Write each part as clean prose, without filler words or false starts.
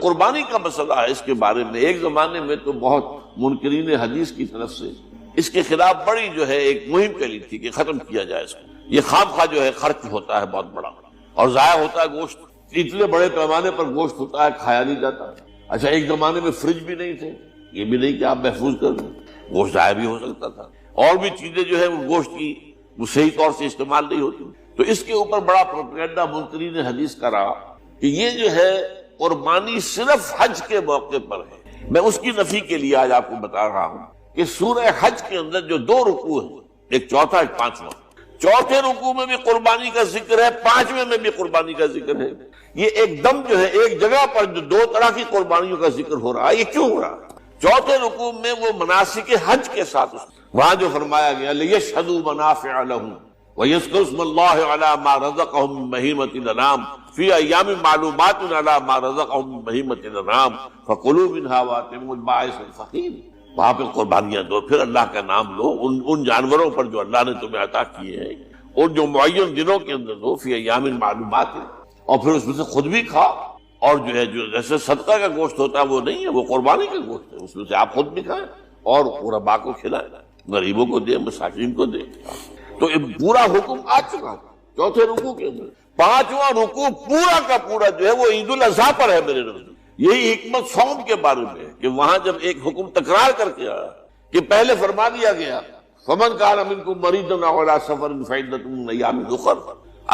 قربانی کا مسئلہ ہے اس کے بارے میں ایک زمانے میں تو بہت منکرین حدیث کی طرف سے اس کے خلاف بڑی جو ہے ایک مہم چلی تھی کہ ختم کیا جائے اس کو، یہ خام خواہ جو ہے خرچ ہوتا ہے بہت بڑا اور ضائع ہوتا ہے گوشت، اتنے بڑے پیمانے پر گوشت ہوتا ہے کھایا نہیں جاتا۔ اچھا ایک زمانے میں فریج بھی نہیں تھے، یہ بھی نہیں کہ آپ محفوظ کر دیں، گوشت ضائع بھی ہو سکتا تھا، اور بھی چیزیں جو ہے وہ گوشت کی وہ صحیح طور سے استعمال نہیں ہوتی، تو اس کے اوپر بڑا پروپیگنڈا منکرین حدیث کا رہا کہ یہ جو ہے قربانی صرف حج کے موقع پر ہے۔ میں اس کی نفی کے لیے آج آپ کو بتا رہا ہوں کہ سورہ حج کے اندر جو دو رکوع ہیں، ایک چوتھا ایک پانچواں، چوتھے رکوع میں بھی قربانی کا ذکر ہے، پانچویں میں بھی قربانی کا ذکر ہے۔ یہ ایک دم جو ہے ایک جگہ پر جو دو طرح کی قربانیوں کا ذکر ہو رہا ہے، یہ کیوں ہو رہا ہے؟ چوتھے رکوع میں وہ مناسک حج کے ساتھ وہاں جو فرمایا گیا لِيَشْهَدُوا مَنَافِعَ لَهُمْ وَيَذْكُرُوا اسْمَ اللَّهِ عَلَى مَا رَزَقَهُم مِّن بَهِيمَةِ الْأَنْعَامِ فِي أَيَّامٍ مَّعْلُومَاتٍ عَلَى مَا رَزَقَهُم مِّن بَهِيمَةِ الْأَنْعَامِ فَكُلُوا مِنْهَا وَأَطْعِمُوا الْبَائِسَ الْفَقِيرَ۔ وہاں پہ قربانیاں دو، پھر اللہ کا نام لو ان جانوروں پر جو اللہ نے تمہیں عطا کیے ہیں، اور جو معین دنوں کے اندر دو، فی ایام معلومات، اور پھر اس میں سے خود بھی کھا، اور جو ہے جو جیسے صدقہ کا گوشت ہوتا ہے وہ نہیں ہے، وہ قربانی کا گوشت ہے، اس میں سے آپ خود بھی کھائیں اور غرباء کو کھلائیں، غریبوں کو دیں، مساکین کو دیں۔ تو یہ پورا حکم آ چکا تھا چوتھے رکوع کے اندر۔ پانچواں رکوع پورا کا پورا جو ہے وہ عید الاضحیٰ پر ہے میرے رسول۔ یہی حکمت صوم کے بارے میں ہے کہ وہاں جب ایک حکم تکرار کر کے آیا کہ پہلے فرما دیا گیا فَمَنْ كَانَ مِنْكُمْ مَرِيضًا أَوْ عَلَىٰ سَفَرٍ فَعِدَّةٌ مِّنْ أَيَّامٍ أُخَرَ،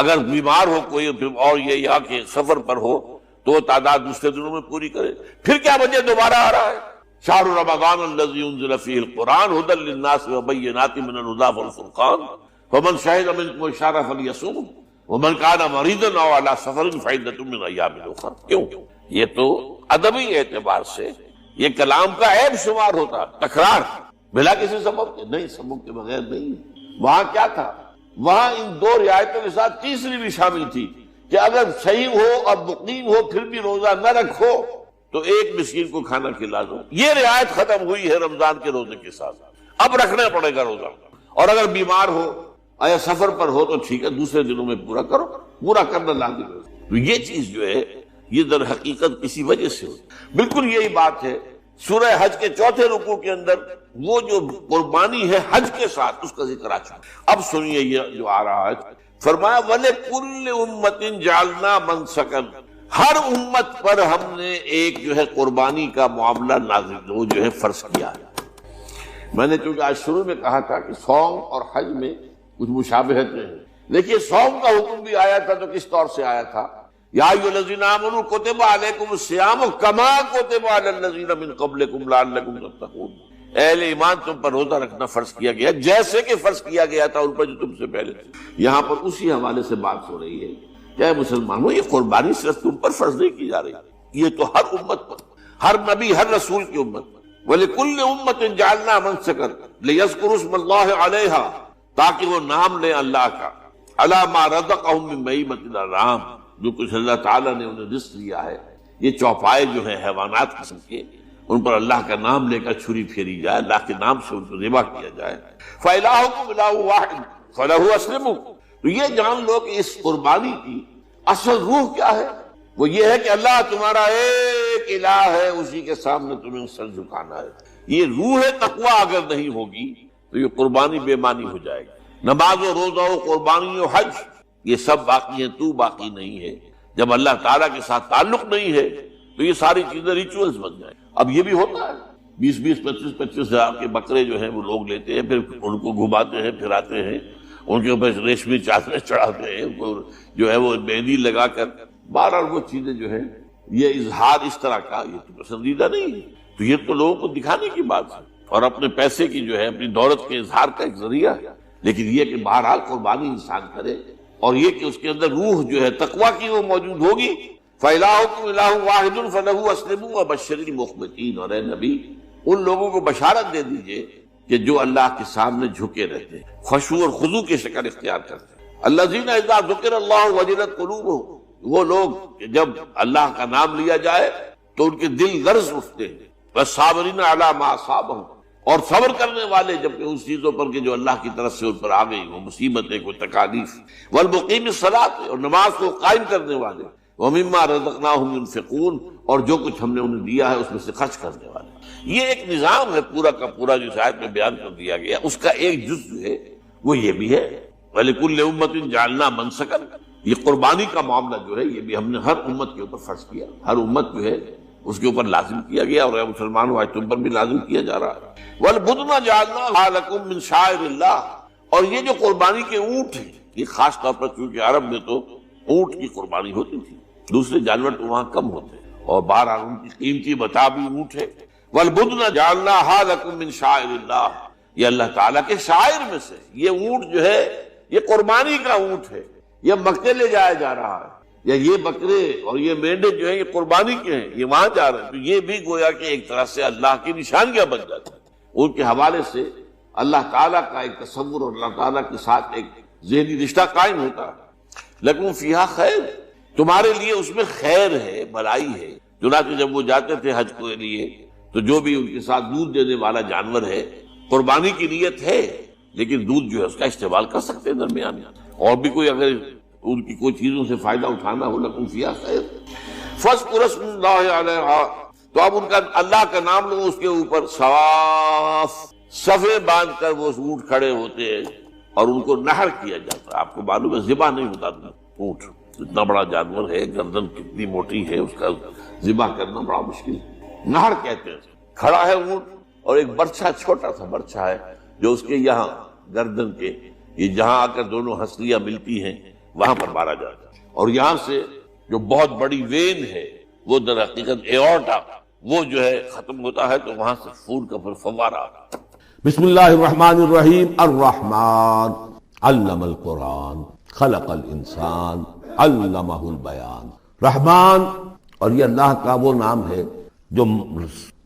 اگر بیمار ہو کوئی اور یہ یا کہ سفر پر ہو تو تعداد دوسرے دنوں میں پوری کرے۔ پھر کیا وجہ دوبارہ آ رہا ہے؟ شہر رمضان الذی انزل فیہ القرآن ھدی للناس وبینات من الھدی والفرقان فمن شہد منکم الشہر فلیصمہ ومن کان مریضا او علی سفر فعدۃ من ایام اخر۔ کیوں؟ یہ تو ادبی اعتبار سے یہ کلام کا عیب شمار ہوتا، تکرار بلا کسی سبب کے، نہیں سبب کے بغیر نہیں۔ وہاں کیا تھا؟ وہاں ان دو رعایتوں کے ساتھ تیسری بھی شامل تھی کہ اگر صحیح ہو اور مقیم ہو پھر بھی روزہ نہ رکھو تو ایک مسکین کو کھانا کھلا دو۔ یہ رعایت ختم ہوئی ہے رمضان کے روزے کے ساتھ، اب رکھنا پڑے گا روزہ، اور اگر بیمار ہو یا سفر پر ہو تو ٹھیک ہے دوسرے دنوں میں پورا کرو، پورا کرنا لازم ہے۔ تو یہ چیز جو ہے یہ در حقیقت کسی وجہ سے ہو، بالکل یہی بات ہے سورہ حج کے چوتھے رکوع کے اندر وہ جو قربانی ہے حج کے ساتھ اس کا ذکر آ چکا۔ اب سنیے یہ جو آ رہا ہے، فرمایا وَلِكُلِّ أُمَّةٍ جَعَلْنَا مَنْسَكًا، ہر امت پر ہم نے ایک جو ہے قربانی کا معاملہ نازل وہ جو ہے فرض کیا ہے۔ میں نے چونکہ آج شروع میں کہا تھا کہ صوم اور حج میں کچھ مشابہتیں ہیں، دیکھیے صوم کا حکم بھی آیا تھا تو کس طور سے آیا تھا؟ یا ایھا الذین آمنوا کتب علیکم الصیام کما کتب علی الذین من قبلکم لعلکم تتقون، اہل ایمان تم پر روزہ رکھنا فرض کیا گیا جیسے کہ فرض کیا گیا تھا ان پر جو تم سے پہلے تھے۔ یہاں پر اسی حوالے سے بات ہو رہی ہے کہ اے مسلمانوں یہ قربانی صرف تم پر فرض نہیں کی جا رہی، یہ تو ہر امت پر، ہر نبی ہر رسول کی امت پر۔ وَلِكُلِّ أُمَّةٍ جَعَلْنَا مَنْسَكًا لِيَذْكُرُوا اسْمَ اللَّهِ عَلَيْهَا، تاکہ وہ نام لیں اللہ کا، عَلَىٰ مَا رَزَقَهُم مِّن بَهِیمَةِ الْأَنْعَامِ، جو کچھ اللہ تعالیٰ نے انہیں رزق دیا ہے۔ یہ چوپائے جو ہیں حیوانات قسم کے، ان پر اللہ کا نام لے کر چھری پھیری جائے، اللہ کے نام سے ان کو ذبح کیا جائے۔ فَإِلَٰهُكُمْ إِلَٰهٌ وَاحِدٌ فَلَهُ أَسْلِمُوا، تو یہ جان لو کہ اس قربانی کی اصل روح کیا ہے؟ وہ یہ ہے کہ اللہ تمہارا ایک الہ ہے، اسی کے سامنے تمہیں سر جھکانا ہے۔ یہ روح تقوی اگر نہیں ہوگی تو یہ قربانی بے معنی ہو جائے گی۔ نماز و روزہ و قربانی و حج یہ سب باقی ہیں، تو باقی نہیں ہے۔ جب اللہ تعالیٰ کے ساتھ تعلق نہیں ہے تو یہ ساری چیزیں ریچولز بن جائیں۔ اب یہ بھی ہوتا ہے 20 25 ہزار کے بکرے جو ہیں وہ لوگ لیتے ہیں، پھر ان کو گھماتے ہیں پھراتے ہیں، ان کے اوپر ریشمی چادریں چڑھاتے ہیں، ان کو جو ہے وہ مہندی لگا کر، بہرحال وہ چیزیں جو ہیں یہ اظہار اس طرح کا یہ تو پسندیدہ نہیں ہے۔ تو یہ تو لوگوں کو دکھانے کی بات ہے اور اپنے پیسے کی جو ہے اپنی دولت کے اظہار کا ایک ذریعہ ہے، لیکن یہ کہ بہرحال قربانی انسان کرے اور یہ کہ اس کے اندر روح جو ہے تقویٰ کی وہ موجود ہوگی۔ فَإِلَٰهُكُمْ إِلَٰهٌ وَاحِدٌ فَلَهُ أَسْلِمُوا وَبَشِّرِ الْمُخْبِتِينَ، اور اے نبی ان لوگوں کو بشارت دے دیجئے کہ جو اللہ کے سامنے جھکے رہتے ہیں، خشوع اور خضوع کی شکل اختیار کرتے ہیں۔ الَّذِينَ إِذَا ذُكِرَ اللَّهُ وَجِلَتْ قُلُوبُهُمْ، وہ لوگ کہ جب اللہ کا نام لیا جائے تو ان کے دل لرز اٹھتے ہیں۔ وَالصَّابِرِينَ عَلَىٰ مَا أَصَابَهُمْ، اور صبر کرنے والے جبکہ اس چیزوں پر کہ جو اللہ کی طرف سے ان پر آ گئی، وہ مصیبتیں، کوئی تکالیف۔ وَالْمُقِيمِ الصَّلَاةِ، اور نماز کو قائم کرنے والے۔ وَمِمَّا رَزَقْنَاهُمْ يُنْفِقُونَ، اور جو کچھ ہم نے انہیں دیا ہے اس میں سے خرچ کرنے والے۔ یہ ایک نظام ہے پورا کا پورا جو اس آیت میں بیان کر دیا گیا، اس کا ایک جز جو ہے وہ یہ بھی ہے وَلِكُلِّ أُمَّةٍ جَعَلْنَا مَنْسَكًا، یہ قربانی کا معاملہ جو ہے یہ بھی ہم نے ہر امت کے اوپر فرض کیا، ہر امت جو ہے اس کے اوپر لازم کیا گیا، اور مسلمانوں آج تم پر بھی لازم کیا جا رہا ہے۔ وَالْبُدْنَ جَعَلْنَاهَا لَكُم مِّن شَعَائِرِ اللَّهِ، اور یہ جو قربانی کے اونٹ ہیں، یہ خاص طور پر چونکہ عرب میں تو اونٹ کی قربانی ہوتی تھی، دوسرے جانور تو وہاں کم ہوتے ہیں، اور بہرحال ان کی قیمتی متاع بھی اونٹ ہے۔ وَالْبُدْنَ جَعَلْنَاهَا لَكُم مِّن شَعَائِرِ اللَّهِ، یہ اللہ تعالیٰ کے شاعر میں سے یہ اونٹ جو ہے یہ قربانی کا اونٹ ہے، یہ مکے لے جایا جا رہا ہے، یا یہ بکرے اور یہ مینڈے جو ہیں یہ قربانی کے ہیں، یہ وہاں جا رہے ہیں، تو یہ بھی گویا کہ ایک طرح سے اللہ کی نشانیاں بن جاتی ہیں۔ ان کے حوالے سے اللہ تعالیٰ کا ایک تصور اور اللہ تعالیٰ کے ساتھ ایک ذہنی رشتہ قائم ہوتا ہے۔ لیکن فیہا خیر، تمہارے لیے اس میں خیر ہے، بھلائی ہے۔ چنانچہ جب وہ جاتے تھے حج کے لیے تو جو بھی ان کے ساتھ دودھ دینے والا جانور ہے، قربانی کی نیت ہے لیکن دودھ جو ہے اس کا استعمال کر سکتے ہیں درمیان، اور بھی کوئی اگر ان کی کوئی چیزوں سے فائدہ اٹھانا ہو، لکم فیہا خیر فاذکروا اسم اللہ علیہا، تو اب ان کا اللہ کا نام لو اس کے اوپر، صواف صفے باندھ کر وہ اونٹ کھڑے ہوتے ہیں اور ان کو نحر کیا جاتا ہے۔ آپ کو معلوم ہے ذبح نہیں ہوتا اونٹ، اتنا بڑا جانور ہے، گردن کتنی موٹی ہے، اس کا ذبح کرنا بڑا مشکل ہے، نحر کہتے ہیں۔ کھڑا ہے اونٹ اور ایک برچھا، چھوٹا سا برچھا ہے جو اس کے یہاں گردن کے یہ جہاں آ کر دونوں ہنسلیاں ملتی ہیں وہاں پر مارا جاتا ہے، اور یہاں سے جو بہت بڑی وین ہے وہ در حقیقت ایورٹا، وہ جو ہے ختم ہوتا ہے، تو وہاں سے خون کا پھر فوارہ آتا ہے۔ بسم اللہ الرحمن الرحیم۔ الرحمن علم القرآن خلق الانسان علمہ البیان۔ رحمان، اور یہ اللہ کا وہ نام ہے جو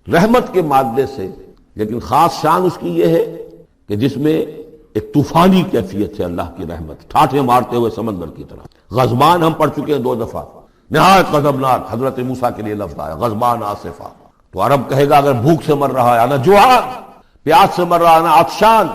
رحمت کے مادے سے، لیکن خاص شان اس کی یہ ہے کہ جس میں ایک طوفانی کیفیت ہے اللہ کی رحمت، ٹھاٹھے مارتے ہوئے سمندر کی طرح۔ غضبان ہم پڑھ چکے ہیں 2 دفعہ، نہایت غضبناک، حضرت موسیٰ کے لیے لفظ آیا غضبان آصفا، تو عرب کہے گا اگر بھوک سے مر رہا ہے انا جوعان، پیاس سے مر رہا ہے انا عطشان،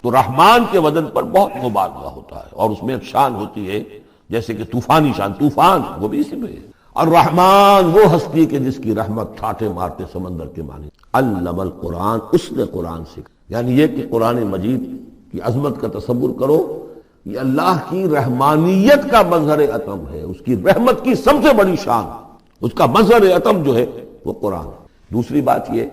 تو رحمان کے وزن پر بہت مبالغہ ہوتا ہے، اور اس میں ایک شان ہوتی ہے جیسے کہ طوفانی شان، طوفان وہ بھی اسی میں ہے۔ الرحمن وہ ہستی کہ جس کی رحمت ٹھاٹھے مارتے سمندر کے معنی۔ علم القرآن، اس نے قرآن سکھا، یعنی یہ کہ قرآن مجید کی عظمت کا تصور کرو، یہ اللہ کی رحمانیت کا مظہر عتم ہے، اس کی رحمت کی سب سے بڑی شان، اس کا مظہر عتم جو ہے وہ قرآن۔ دوسری بات یہ،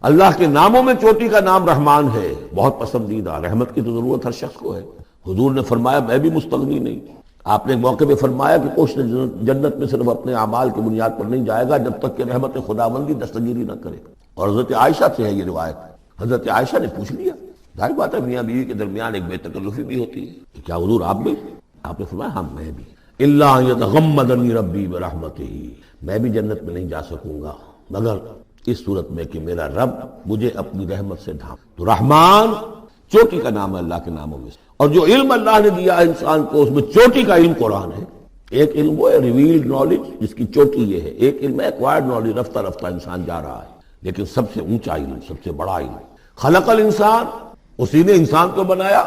اللہ کے ناموں میں چوٹی کا نام رحمان ہے، بہت پسندیدہ، رحمت کی تو ضرورت ہر شخص کو ہے۔ حضور نے فرمایا میں بھی مستغنی نہیں، آپ نے ایک موقع پہ فرمایا کہ کوئی جنت میں صرف اپنے اعمال کی بنیاد پر نہیں جائے گا جب تک کہ رحمت خداوندی دستگیری نہ کرے، اور حضرت عائشہ سے ہے یہ روایت۔ حضرت عائشہ نے پوچھ لیا، ظاہر بات ہے میاں بیوی کے درمیان ایک بے تکلفی بھی ہوتی ہے کہ کیا حضور آپ بھی؟ آپ نے فرمایا ہاں میں بھی، الا ان یتغمدنی ربی برحمتہ، میں بھی جنت میں نہیں جا سکوں گا مگر اس صورت میں کہ میرا رب مجھے اپنی رحمت سے ڈھانپ۔ تو رحمان چوٹی کا نام ہے اللہ کے ناموں میں سے، اور جو علم اللہ نے دیا ہے انسان کو اس میں چوٹی کا علم قرآن ہے۔ ایک علم وہ ہے ریویلڈ نالج جس کی چوٹی یہ ہے، ایک علم ہے ایکوائرڈ نالج، رفتہ رفتہ انسان جا رہا ہے، لیکن سب سے اونچا علم، سب سے بڑا علم خلق الانسان، اسی نے انسان کو بنایا،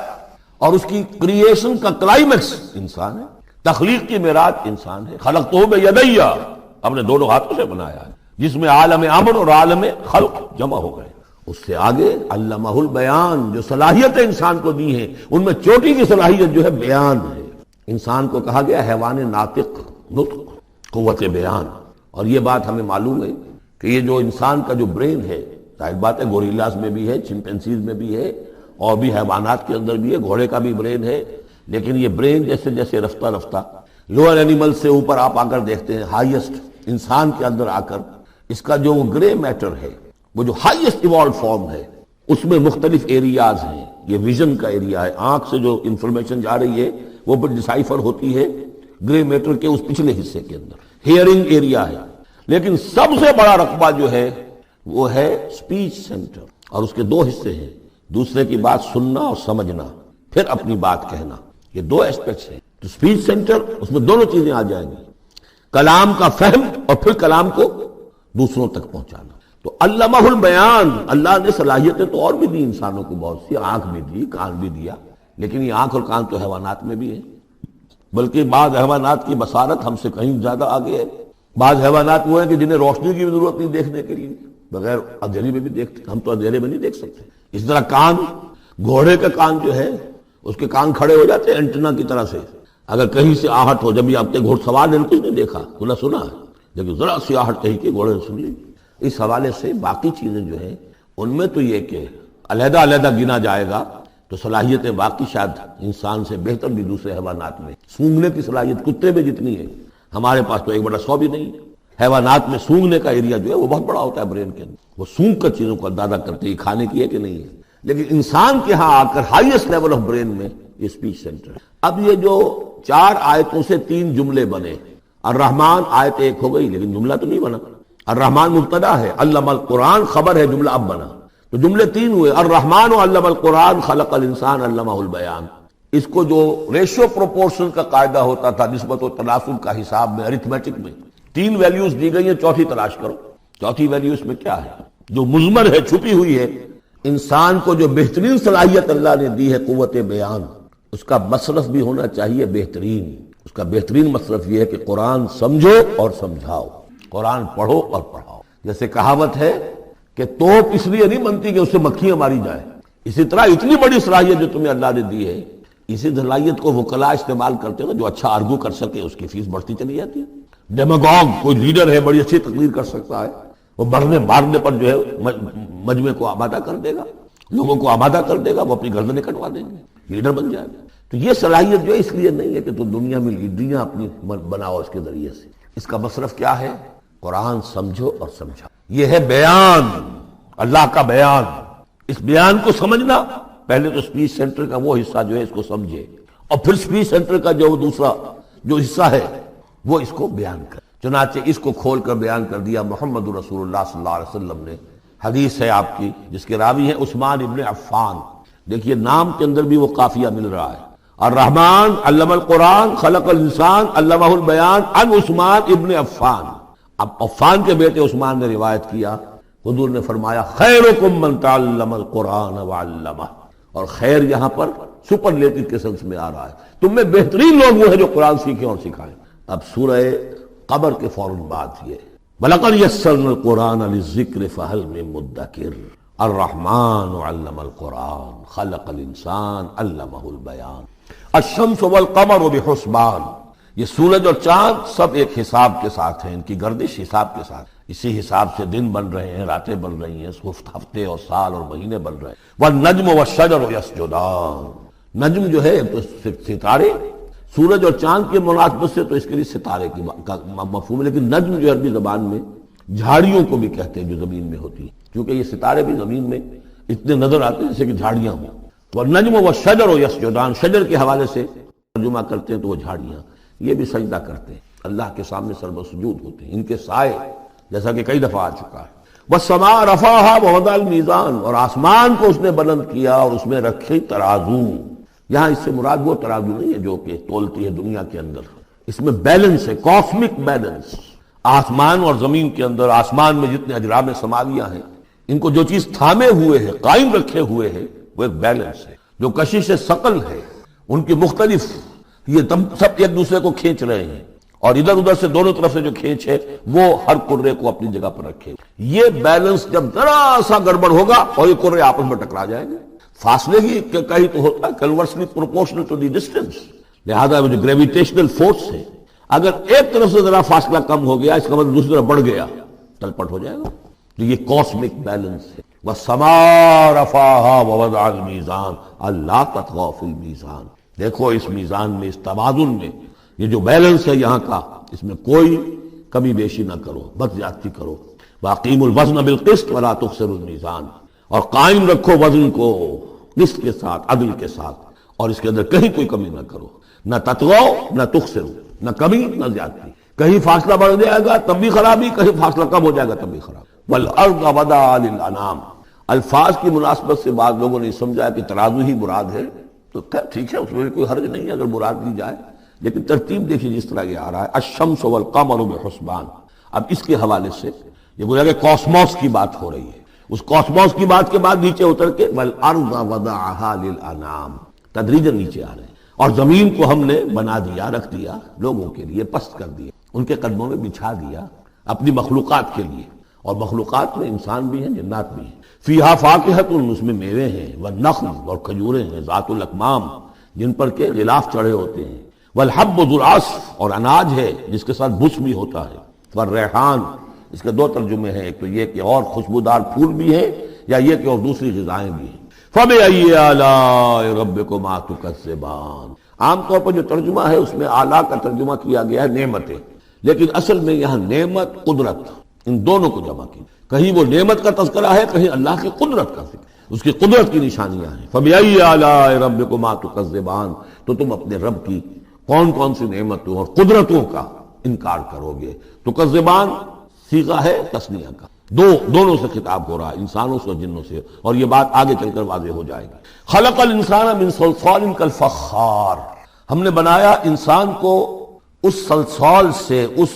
اور اس کی کریشن کا کلائمیکس انسان ہے، تخلیق کی معراج انسان ہے۔ خلقتہ بیدی، اپنے دونوں ہاتھوں سے بنایا ہے، جس میں عالم امر اور عالم خلق جمع ہو گئے۔ اس سے آگے علمہ البیان، جو صلاحیتیں انسان کو دی ہیں ان میں چوٹی کی صلاحیت جو ہے بیان ہے۔ انسان کو کہا گیا حیوان ناطق، نطق، قوت بیان، اور یہ بات ہمیں معلوم ہے کہ یہ جو انسان کا جو برین ہے، ظاہر بات ہے گوریلاز میں بھی ہے، چمپینزیز میں بھی ہے، اور بھی حیوانات کے اندر بھی ہے، گھوڑے کا بھی برین ہے، لیکن یہ برین جیسے جیسے رفتہ رفتہ لوئر اینیمل سے اوپر آپ آ کر دیکھتے ہیں، ہائیسٹ انسان کے اندر آ کر اس کا جو گرے میٹر ہے، وہ جو ہائیسٹ ایوالڈ فارم ہے، اس میں مختلف ایریاز ہیں۔ یہ ویژن کا ایریا ہے، آنکھ سے جو انفارمیشن جا رہی ہے وہ پھر ڈیسائفر ہوتی ہے گرے میٹر کے اس پچھلے حصے کے اندر، ہیئرنگ ایریا ہے۔ لیکن سب سے بڑا رقبہ جو ہے وہ ہے سپیچ سینٹر، اور اس کے 2 حصے ہیں، دوسرے کی بات سننا اور سمجھنا، پھر اپنی بات کہنا، یہ 2 ایسپیکٹس ہیں۔ تو سپیچ سینٹر، اس میں دونوں چیزیں آ جائیں گی، کلام کا فہم اور پھر کلام کو دوسروں تک پہنچانا۔ تو علمہ البیان، اللہ نے صلاحیتیں تو اور بھی دی انسانوں کو بہت سی، آنکھ بھی دی، کان بھی دیا، لیکن یہ آنکھ اور کان تو حیوانات میں بھی ہے، بلکہ بعض حیوانات کی بصارت ہم سے کہیں زیادہ آگے ہے. بعض حیوانات وہ ہیں کہ جنہیں روشنی کی بھی ضرورت نہیں دیکھنے کے لیے، بغیر اندھیرے میں بھی دیکھتے، ہم تو اندھیرے میں نہیں دیکھ سکتے. اس طرح کان، گھوڑے کا کان جو ہے اس کے کان کھڑے ہو جاتے ہیں اینٹنا کی طرح سے، اگر کہیں سے آہٹ ہو. جب یہ آپ نے گھوڑ سوار نے کچھ نہیں دیکھا، کھلا سنا ہے، لیکن ذرا سی آہٹ کہیں کہ گھوڑے نے سن لی. اس حوالے سے باقی چیزیں جو ہیں ان میں تو یہ کہ علیحدہ علیحدہ گنا جائے گا تو صلاحیتیں باقی شاید انسان سے بہتر بھی دوسرے حیوانات میں. سونگھنے کی صلاحیت کتے میں جتنی ہے ہمارے پاس تو 1/100 بھی نہیں ہے. حیوانات میں سونگھنے کا ایریا جو ہے وہ بہت بڑا ہوتا ہے برین کے اندر، وہ سونگ کر چیزوں کو اندازہ کرتے ہیں کھانے کی ہے کہ نہیں ہے. لیکن انسان کے ہاں آ کر ہائیسٹ لیول آف برین میں یہ اسپیچ سینٹر ہے. اب یہ جو 4 آیتوں سے 3 جملے بنے، الرحمن آیت 1 ہو گئی لیکن جملہ تو نہیں بنا. الرحمن مبتدا ہے، علم القرآن خبر ہے، جملہ اب بنا. تو جملے 3 ہوئے، الرحمن علم القرآن خلق الانسان علمہ البیان. اس کو جو ریشو پروپورشن کا قاعدہ ہوتا تھا نسبت و تناسب کا حساب میں، ارتھمیٹک میں 3 ویلیوز دی گئی ہیں، چوتھی تلاش کرو. چوتھی ویلیو اس میں کیا ہے جو مضمر ہے، چھپی ہوئی ہے. انسان کو جو بہترین صلاحیت اللہ نے دی ہے قوت بیان، اس کا مصرف بھی ہونا چاہیے بہترین. اس کا بہترین مصرف یہ ہے کہ قرآن سمجھو اور سمجھاؤ، قرآن پڑھو اور پڑھاؤ. جیسے کہاوت ہے کہ توپ اس لیے نہیں بنتی کہ اس سے مکھیاں ماری جائیں، اسی طرح اتنی بڑی صلاحیت جو تمہیں اللہ نے دی ہے، اسی صلاحیت کو وکلا استعمال کرتے ہیں. جو اچھا آرگو کر سکے اس کی فیس بڑھتی چلی جاتی ہے. ڈیماگوگ کوئی لیڈر ہے بڑی اچھی تقریر کر سکتا ہے، وہ مرنے مارنے پر جو ہے مجمع کو آمادہ کر دے گا، لوگوں کو آمادہ کر دے گا، وہ اپنی گردنیں کٹوا دیں گے، لیڈر بن جائے گا. تو یہ صلاحیت جو ہے اس لیے نہیں ہے کہ تو دنیا میں لیڈریاں اپنی بناؤ اس کے ذریعے سے. اس کا مصرف کیا ہے؟ قرآن سمجھو اور سمجھاؤ. یہ ہے بیان، اللہ کا بیان. اس بیان کو سمجھنا، پہلے تو اسپیچ سینٹر کا وہ حصہ جو ہے اس کو سمجھے، اور پھر اسپیچ سینٹر کا جو دوسرا جو حصہ ہے وہ اس کو بیان کر. چنانچہ اس کو کھول کر بیان کر دیا محمد رسول اللہ صلی اللہ علیہ وسلم نے. حدیث ہے آپ کی جس کے راوی ہیں عثمان ابن عفان. دیکھیے نام کے اندر بھی وہ قافیہ مل رہا ہے، الرحمن علم القرآن خلق الانسان علمہ البیان عن عثمان ابن عفان. اب عفان کے بیٹے عثمان نے روایت کیا، حضور نے فرمایا خیرکم من تعلم القرآن وعلمہ. اور خیر یہاں پر سپرلیٹو کے سنس میں آ رہا ہے، تم میں بہترین لوگ وہ ہیں جو قرآن سیکھیں اور سکھائیں. اب سورہ قبر کے فوراً بعد یہ وَلَقَدْ يَسَّرْنَا الْقُرْآنَ لِلذِّكْرِ فَهَلْ مِن مُدَّكِرٍ الرحمن علم القرآن خلق الانسان علمہ البیان. الشمس والقمر بحسبان. یہ سورج اور چاند سب ایک حساب کے ساتھ ہیں، ان کی گردش حساب کے ساتھ. اسی حساب سے دن بن رہے ہیں، راتیں بن رہی ہیں، ہفتے اور سال اور مہینے بن رہے ہیں. والنجم والشجر یسجدان. نجم جو ہے تو ستارے، سورج اور چاند کے مناسبت سے تو اس کے لیے ستارے کی مفہوم ہے، لیکن نجم جو عربی زبان میں جھاڑیوں کو بھی کہتے ہیں جو زمین میں ہوتی ہیں، کیونکہ یہ ستارے بھی زمین میں اتنے نظر آتے ہیں جیسے کہ جھاڑیاں ہوں. والنجم والشجر یسجدان، شجر کے حوالے سے ترجمہ کرتے ہیں تو وہ جھاڑیاں، یہ بھی سجدہ کرتے ہیں، اللہ کے سامنے سربسجود ہوتے ہیں، ان کے سائے، جیسا کہ کئی دفعہ آ چکا ہے. والسماء رفعها ووضع الميزان. اور آسمان کو اس نے بلند کیا اور اس میں رکھے ترازو. یہاں اس سے مراد وہ ترازو نہیں ہے جو کہ تولتی ہے دنیا کے اندر، اس میں بیلنس ہے، کاسمک بیلنس. آسمان اور زمین کے اندر، آسمان میں جتنے اجرام سماویہ ہیں، ان کو جو چیز تھامے ہوئے ہے، قائم رکھے ہوئے ہے، وہ ایک بیلنس ہے. جو کشش ثقل ہے، ان کی مختلف، یہ سب ایک دوسرے کو کھینچ رہے ہیں، اور ادھر ادھر سے دونوں طرف سے جو کھینچ ہے وہ ہر کرے کو اپنی جگہ پر رکھے. یہ بیلنس جب ذرا سا گڑبڑ ہوگا اور یہ کرے آپس میں ٹکرا جائیں گے. فاصلے ہی کہیں تو ہوتا ہے conversely proportional to the distance. لہذا وہ جو گریویٹیشنل فورس ہے، اگر ایک طرف سے ذرا فاصلہ کم ہو گیا، اس کا مطلب دوسری طرف بڑھ گیا، تلپٹ ہو جائے گا. تو یہ کاسمک بیلنس ہے. وَالسَّمَاءَ رَفَعَهَا وَوَضَعَ الْمِيزَانَ أَلَّا تَطْغَوْا فِي الْمِيزَانِ. دیکھو اس میزان میں، اس توازن میں، یہ جو بیلنس ہے یہاں کا، اس میں کوئی کمی بیشی نہ کرو، بد زیادتی کرو. وَأَقِيمُوا الْوَزْنَ بِالْقِسْطِ وَلَا تُخْسِرُوا الْمِيزَانَ. اور قائم رکھو وزن کو قسط کے ساتھ، عدل کے ساتھ، اور اس کے اندر کہیں کوئی کمی نہ کرو. نہ تطغوا نہ تخسروا، نہ کمی نہ زیادتی. کہیں فاصلہ بڑھ جائے گا تب بھی خرابی، کہیں فاصلہ کم ہو جائے گا تب بھی خراب. والارض وضعها للانام. الفاظ کی مناسبت سے بعض لوگوں نے سمجھا کہ ترازو ہی مراد ہے، تو ٹھیک ہے، اس میں کوئی حرج نہیں ہے اگر مراد لی جائے، لیکن ترتیب دیکھیے جس طرح یہ آ رہا ہے الشمس والقمر بحسبان. اب اس کے حوالے سے یہ گویا کہ کاسموس کی بات ہو رہی ہے. اس کاسموس کی بات کے بعد نیچے اتر کے والارض وضعها للانام، تدریجاً نیچے آ رہے ہیں. اور زمین کو ہم نے بنا دیا، رکھ دیا لوگوں کے لیے، پست کر دیا، ان کے قدموں میں بچھا دیا اپنی مخلوقات کے لیے، اور مخلوقات میں انسان بھی ہیں، جنات بھی ہیں۔ فیہا فاکہۃ، اس میں میوے ہیں، والنخل، اور کھجوریں ہیں، ذات الاکمام، جن پر کے غلاف چڑھے ہوتے ہیں، والحب ذو العصف، اور اناج ہے جس کے ساتھ بس بھی ہوتا ہے، والریحان، اس کے دو ترجمے ہیں، ایک تو یہ کہ اور خوشبودار پھول بھی ہیں، یا یہ کہ اور دوسری غذائیں بھی ہیں۔ فَبِأَيِّ آلَاءِ رَبِّكُمَا تُكَذِّبَانِ، عام طور پر جو ترجمہ ہے اس میں اعلیٰ کا ترجمہ کیا گیا ہے نعمتیں، لیکن اصل میں یہاں نعمت، قدرت، ان دونوں کو جمع کی، کہیں وہ نعمت کا تذکرہ ہے، کہیں اللہ کی قدرت کا ذکر، اس کی قدرت کی نشانیاں ہیں۔ فَبِأَيِّ آلَاءِ رَبِّكُمَا تُكَذِّبَانِ، تو تم اپنے رب کی کون کون سی نعمتوں اور قدرتوں کا انکار کرو گے۔ تکذبان صیغہ ہے تثنیہ کا، دونوں سے خطاب ہو رہا ہے، انسانوں سے اور جنوں سے، اور یہ بات آگے چل کر واضح ہو جائے گی۔ خلق الانسان من صلصال کالفخار، ہم نے بنایا انسان کو اس صلصال سے، اس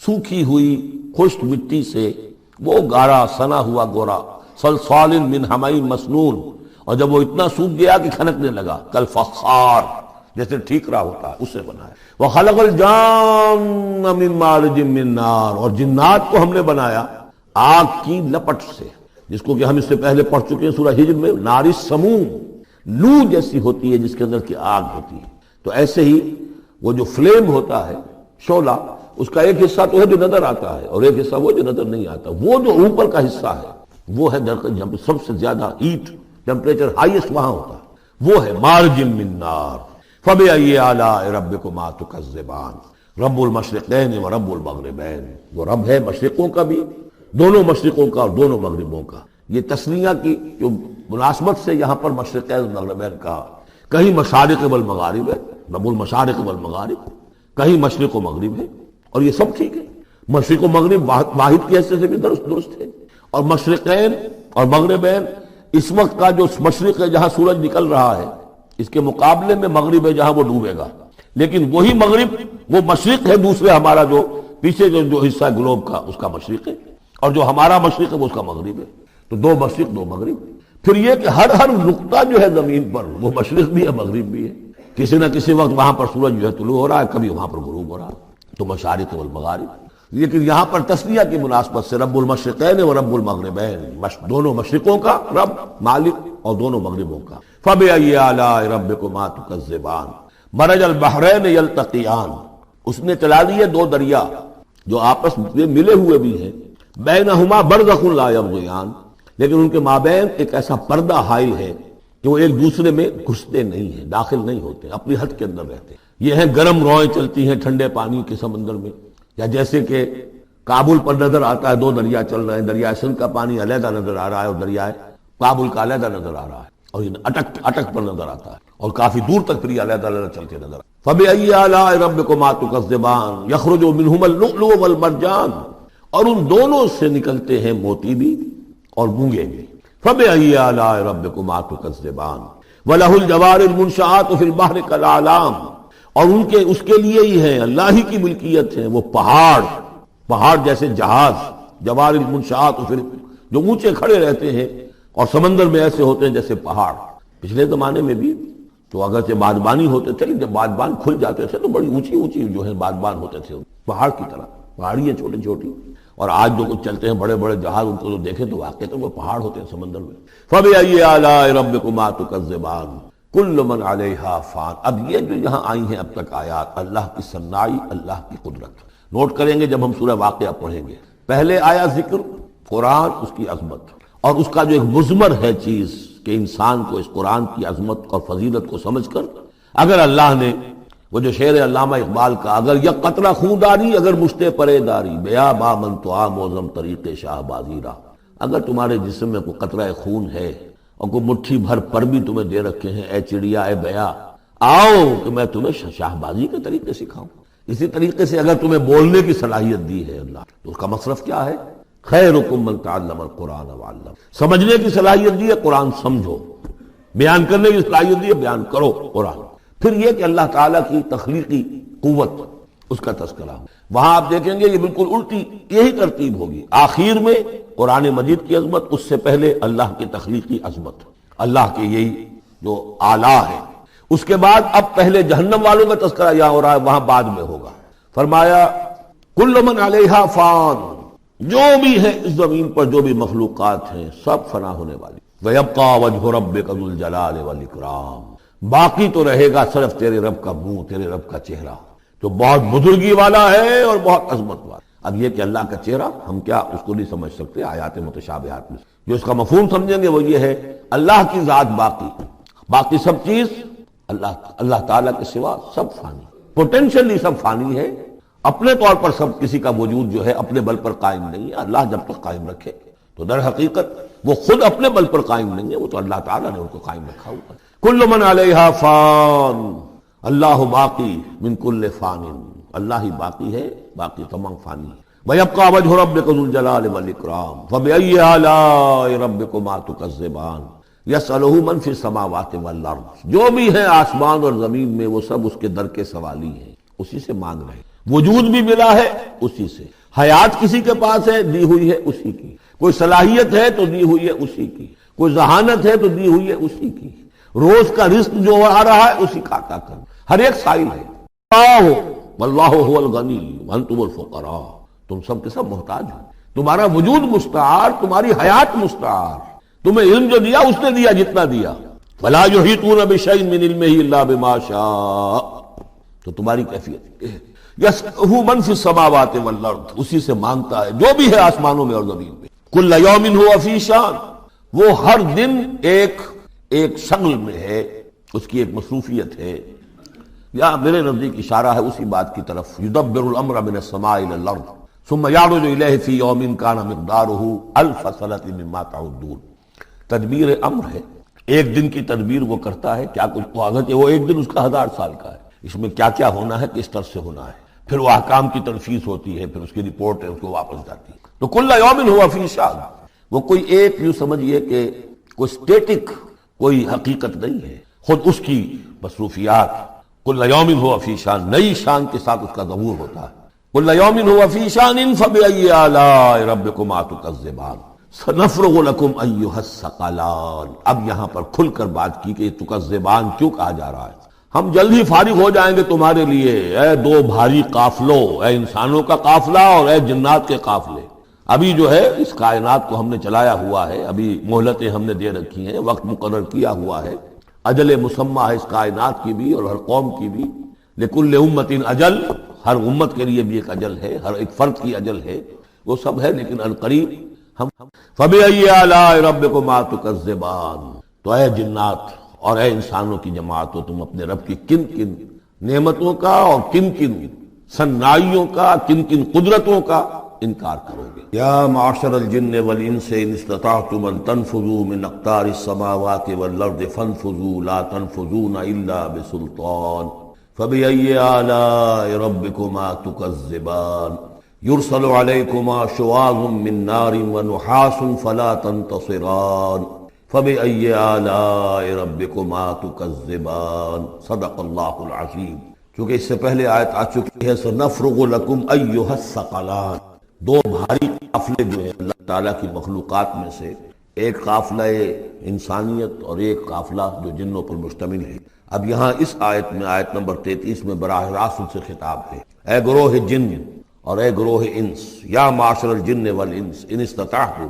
سوکھی ہوئی خشک مٹی سے، وہ گارا سنا ہوا گورا، صلصال من حمإ مسنون، اور جب وہ اتنا سوکھ گیا کہ کھنکنے لگا، کالفخار، جیسے ٹھیکرا ہوتا ہے، اس سے بنایا۔ وَخَلَقَ الْجَانَّ مِن مَارِجٍ مِّن نَار، اور جنات کو ہم نے بنایا آگ کی لپٹ سے، جس کو کہ ہم اس سے پہلے پڑھ چکے ہیں سورہ ہجر میں، نار السموم، لو جیسی ہوتی ہے جس کے اندر کی آگ ہوتی ہے۔ تو ایسے ہی وہ جو فلیم ہوتا ہے، شعلہ، اس کا ایک حصہ تو ہے جو نظر آتا ہے، اور ایک حصہ وہ جو نظر نہیں آتا، وہ جو اوپر کا حصہ ہے وہ ہے جہاں سب سے زیادہ ہیٹ ٹیمپریچر ہائیسٹ وہاں ہوتا ہے، وہ ہے مارج من نار۔ فَبِأَيِّ آلَاءِ رَبِّكُمَا تُكَذِّبَانِ، رب المشرقین و رب المغربین، وہ رب ہے مشرقوں کا بھی، دونوں مشرقوں کا اور دونوں مغربوں کا۔ یہ تسنیہ کی جو مناسبت سے یہاں پر مشرقین و مغربین کہا، کہیں مشارق والمغارب ہے، رب المشارق والمغارب، کہیں مشرق و مغرب ہے، اور یہ سب ٹھیک ہے، مشرق و مغرب واحد کی حیثیت سے بھی درست ہے، اور مشرقین اور مغربین، اس وقت کا جو مشرق ہے جہاں سورج نکل رہا ہے، اس کے مقابلے میں مغرب ہے جہاں وہ ڈوبے گا، لیکن وہی مغرب وہ مشرق ہے دوسرے، ہمارا جو پیچھے جو حصہ ہے گلوب کا، اس کا مشرق ہے، اور جو ہمارا مشرق ہے وہ اس کا مغرب ہے، تو دو مشرق دو مغرب۔ پھر یہ کہ ہر نقطہ جو ہے زمین پر وہ مشرق بھی ہے مغرب بھی ہے، کسی نہ کسی وقت وہاں پر سورج جو ہے طلوع ہو رہا ہے، کبھی وہاں پر غروب ہو رہا ہے، تو مشارق والمغارب۔ لیکن یہاں پر تسنیہ کی مناسبت سے رب المشرقین و رب المغربین، دونوں مشرقوں کا رب مالک اور دونوں مغربوں کا۔ فَبِأَيِّ آلَاءِ رَبِّكُمَا تُكَذِّبَانِ مَرَجَ الْبَحْرَيْنِ يَلْتَقِيَانِ، اس نے چلا لیے دو دریا جو آپس میں ملے ہوئے بھی ہیں، بینہما برزخ لا یبغیان، لیکن ان کے مابین ایک ایسا پردہ حائل ہے کہ وہ ایک دوسرے میں گھستے نہیں ہیں، داخل نہیں ہوتے، اپنی حد کے اندر رہتے ہیں۔ یہ ہیں گرم روئیں چلتی ہیں ٹھنڈے پانی کے سمندر میں، یا جیسے کہ کابل پر نظر آتا ہے دو دریا چل رہے ہیں، دریائے سندھ کا پانی علیحدہ نظر آ رہا ہے اور دریائے کابل کا علیحدہ نظر آ رہا ہے، اور یہ اٹک پر نظر آتا ہے، اور کافی دور تک پھر یہ علیحدہ علیحدہ چلتے نظر آتا ہے۔ فَبِأَيِّ آلَاءِ رَبِّكُمَا تُكَذِّبَانِ يَخْرُجُ مِنْهُمَا اللُّؤْلُؤُ وَالْمَرْجَانُ، اور ان دونوں سے نکلتے ہیں موتی بھی اور مونگے بھی۔ فَبِأَيِّ آلَاءِ رَبِّكُمَا تُكَذِّبَانِ وَلَهُ الْجَوَارِ الْمُنشَآتُ فِي الْبَحْرِ كَالْأَعْلَامِ، اور ان کے اس کے لیے ہی ہیں، اللہ ہی کی ملکیت ہے، وہ پہاڑ جیسے جہاز، جوار المنشآت، پھر جو اونچے کھڑے رہتے ہیں اور سمندر میں ایسے ہوتے ہیں جیسے پہاڑ۔ پچھلے زمانے میں بھی تو اگرچہ بادبانی ہوتے تھے، جب بادبان کھل جاتے تھے تو بڑی اونچی جو ہے بادبان ہوتے تھے، پہاڑ کی طرح، پہاڑی ہیں چھوٹی چھوٹی، اور آج جو کچھ چلتے ہیں بڑے بڑے جہاز، ان کو جو دیکھیں تو واقع تو وہ پہاڑ ہوتے ہیں سمندر میں۔ فَبِأَيِّ آلَاءِ رَبِّكُمَا تُكَذِّبَانِ كُلُّ مَنْ عَلَيْهَا فَانٍ، اب یہ جو یہاں آئی ہیں اب تک آیات، اللہ کی صنائی، اللہ کی قدرت نوٹ کریں گے جب ہم سورہ واقعہ پڑھیں گے۔ پہلے آیا ذکر قرآن، اس کی عظمت، اور اس کا جو ایک مضمر ہے چیز کہ انسان کو اس قرآن کی عظمت اور فضیلت کو سمجھ کر، اگر اللہ نے وہ جو شعر علامہ اقبال کا، اگر یک قطرہ خون داری، اگر مشتے پرے داری، بیا با من تو آ موزم طریق شاہ بازی را، اگر تمہارے جسم میں کوئی قطرہ خون ہے اور کوئی مٹھی بھر پر بھی تمہیں دے رکھے ہیں، اے چڑیا اے بیا، آؤ کہ میں تمہیں شاہ بازی کے طریقے سکھاؤں۔ اسی طریقے سے اگر تمہیں بولنے کی صلاحیت دی ہے اللہ، تو اس کا مصرف کیا ہے؟ خیرکم من تعلم القرآن وعلم، سمجھنے کی صلاحیت دی ہے، قرآن سمجھو، بیان کرنے کی صلاحیت دی ہے، بیان کرو قرآن۔ پھر یہ کہ اللہ تعالیٰ کی تخلیقی قوت، اس کا تذکرہ، وہاں آپ دیکھیں گے یہ بالکل الٹی یہی ترتیب ہوگی، آخر میں قرآن مجید کی عظمت، اس سے پہلے اللہ کی تخلیقی عظمت، اللہ کے یہی جو آلہ ہے۔ اس کے بعد اب پہلے جہنم والوں کا تذکرہ یہاں ہو رہا ہے، وہاں بعد میں ہوگا۔ فرمایا کل من علیہا فان، جو بھی ہے اس زمین پر جو بھی مخلوقات ہیں سب فنا ہونے والی۔ وَيَبْقَى وَجْهُ رَبِّكَ ذُو الْجَلَالِ وَالْإِكْرَامِ، باقی تو رہے گا صرف تیرے رب کا منہ، تیرے رب کا چہرہ جو بہت بزرگی والا ہے اور بہت عظمت والا۔ اب یہ کہ اللہ کا چہرہ ہم کیا اس کو نہیں سمجھ سکتے، آیات متشابہات میں جو اس کا مفہوم سمجھیں گے وہ یہ ہے اللہ کی ذات باقی سب چیز اللہ تعالیٰ کے سوا سب فانی، پوٹینشلی سب فانی ہے، اپنے طور پر سب کسی کا وجود جو ہے اپنے بل پر قائم نہیں ہے۔ اللہ جب تک قائم رکھے تو در حقیقت وہ خود اپنے بل پر قائم نہیں ہے، وہ تو اللہ تعالیٰ نے ان کو قائم رکھا ہوا ہے۔ کل من علیہا فان اللہ باقی من کل فان، اللہ ہی باقی ہے، باقی تمام فانی ہے۔ وَيَبْقَى وَجْهُ رَبِّكَ ذُو الْجَلَالِ وَالْإِكْرَامِ فَبِأَيِّ آلَاءِ رَبِّكُمَا تُكَذِّبَانِ يَسْأَلُهُ مَنْ فِي السَّمَاوَاتِ وَالْأَرْضِ، جو بھی ہے آسمان اور زمین میں وہ سب اس کے در کے سوالی ہیں، اسی سے مانگ رہے ہیں۔ وجود بھی ملا ہے اسی سے، حیات کسی کے پاس ہے دی ہوئی ہے اسی کی، کوئی صلاحیت ہے تو دی ہوئی ہے اسی کی، کوئی ذہانت ہے تو دی ہوئی ہے اسی کی، روز کا رزق جو آ رہا ہے اسی کا عطا کر، ہر ایک سائل ہے۔ واللہ هو الغنی وانتم الفقراء، تم سب کے سب محتاج ہو، تمہارا وجود مستعار، تمہاری حیات مستعار، تمہیں علم جو دیا اس نے دیا جتنا دیا۔ ولا یحیطون بشیء من علمہ الا بما شاء، تو تمہاری کیفیت یسألہ من فی السماوات والارض، اسی سے مانگتا ہے جو بھی ہے آسمانوں میں اور زمین میں۔ کل یوم ہوا فی شان، وہ ہر دن ایک شغل میں ہے، اس کی ایک مصروفیت ہے۔ یا میرے نزدیک اشارہ ہے اسی بات کی طرف، یدبر الامر من السماء الى الارض ثم يعرج الیہ فی یوم کان مقدارہ الف سنۃ مما تعدون۔ تدبیر امر ہے، ایک دن کی تدبیر وہ کرتا ہے، کیا کچھ واضح وہ ایک دن اس کا 1000 سال کا ہے، اس میں کیا کیا ہونا ہے، کس طرح سے ہونا ہے، پھر وہ احکام کی تنفیذ ہوتی ہے، پھر اس کی رپورٹ ہے، اس کو واپس جاتی ہے۔ تو کل یوم ہوا فی شان، وہ کوئی ایک یوں سمجھیے کہ کوئی اسٹیٹک کوئی حقیقت نہیں ہے، خود اس کی مصروفیات۔ کل یوم ہوا فی شان، نئی شان کے ساتھ اس کا ظہور ہوتا ہے۔ کل یوم ہوا فی شان فبأی آلاء ربکما تکذبان سنفرغ لکم ایھا الثقلان۔ اب یہاں پر کھل کر بات کی کہ یہ تکذبان کیوں کہا جا رہا ہے، ہم جلد ہی فارغ ہو جائیں گے تمہارے لیے، اے دو بھاری قافلوں، اے انسانوں کا قافلہ اور اے جنات کے قافلے۔ ابھی جو ہے اس کائنات کو ہم نے چلایا ہوا ہے، ابھی مہلتیں ہم نے دے رکھی ہیں، وقت مقرر کیا ہوا ہے، اجل مسمى ہے اس کائنات کی بھی اور ہر قوم کی بھی۔ لکل امت اجل، ہر امت کے لیے بھی ایک اجل ہے، ہر ایک فرد کی اجل ہے، وہ سب ہے، لیکن عنقریب ہم فبأی آلاء ربکما تکذبان، تو اے جنات اور اے انسانوں کی جماعت، تو تم اپنے رب کی کن کن نعمتوں کا اور کن کن صنائیوں کا، کن کن قدرتوں کا انکار کرو گے۔ یا معشر الجن والانس ان استطعتم ان تنفذوا من اقطار السماوات والارض فانفذوا لا تنفذون الا بسلطان فبأي آلاء ربكما تكذبان يرسل عليكما شواظ من نار ونحاس فلا تنتصران فبأي آلاء ربكما تكذبان صدق اللہ العظیم۔ چونکہ اس سے پہلے آیت آ چکی ہے سنفرغ لکم ایھا الثقلان، دو بھاری قافلے جو ہیں اللہ تعالیٰ کی مخلوقات میں سے، ایک قافلہ انسانیت اور ایک قافلہ جو جنوں پر مشتمل ہے۔ اب یہاں اس آیت میں، آیت نمبر 33 میں براہ راست ان سے خطاب ہے، اے گروہ جن اور اے گروہ انس، یا معاشر الجن والانس ان استطعتم،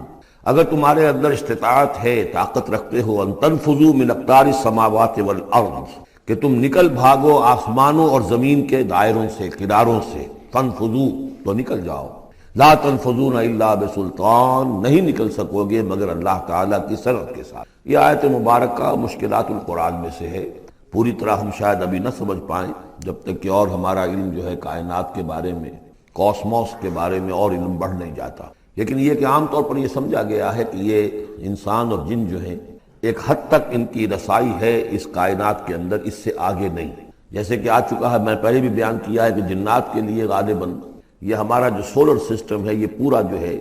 اگر تمہارے اندر استطاعت ہے، طاقت رکھتے ہو، ان تنفذوا من اقطار السماوات والارض، کہ تم نکل بھاگو آسمانوں اور زمین کے دائروں سے، کناروں سے، تنفذوا تو نکل جاؤ، لا تنفذون الا بسلطان، نہیں نکل سکو گے مگر اللہ تعالیٰ کی سرعت کے ساتھ۔ یہ آیت مبارکہ مشکلات القرآن میں سے ہے، پوری طرح ہم شاید ابھی نہ سمجھ پائیں جب تک کہ اور ہمارا علم جو ہے کائنات کے بارے میں، کاسموس کے بارے میں اور علم بڑھ نہیں جاتا، لیکن یہ کہ عام طور پر یہ سمجھا گیا ہے کہ یہ انسان اور جن جو ہیں ایک حد تک ان کی رسائی ہے اس کائنات کے اندر، اس سے آگے نہیں، جیسے کہ آ چکا ہے، میں پہلے بھی بیان کیا ہے کہ جنات کے لیے غالباً یہ ہمارا جو سولر سسٹم ہے یہ پورا جو ہے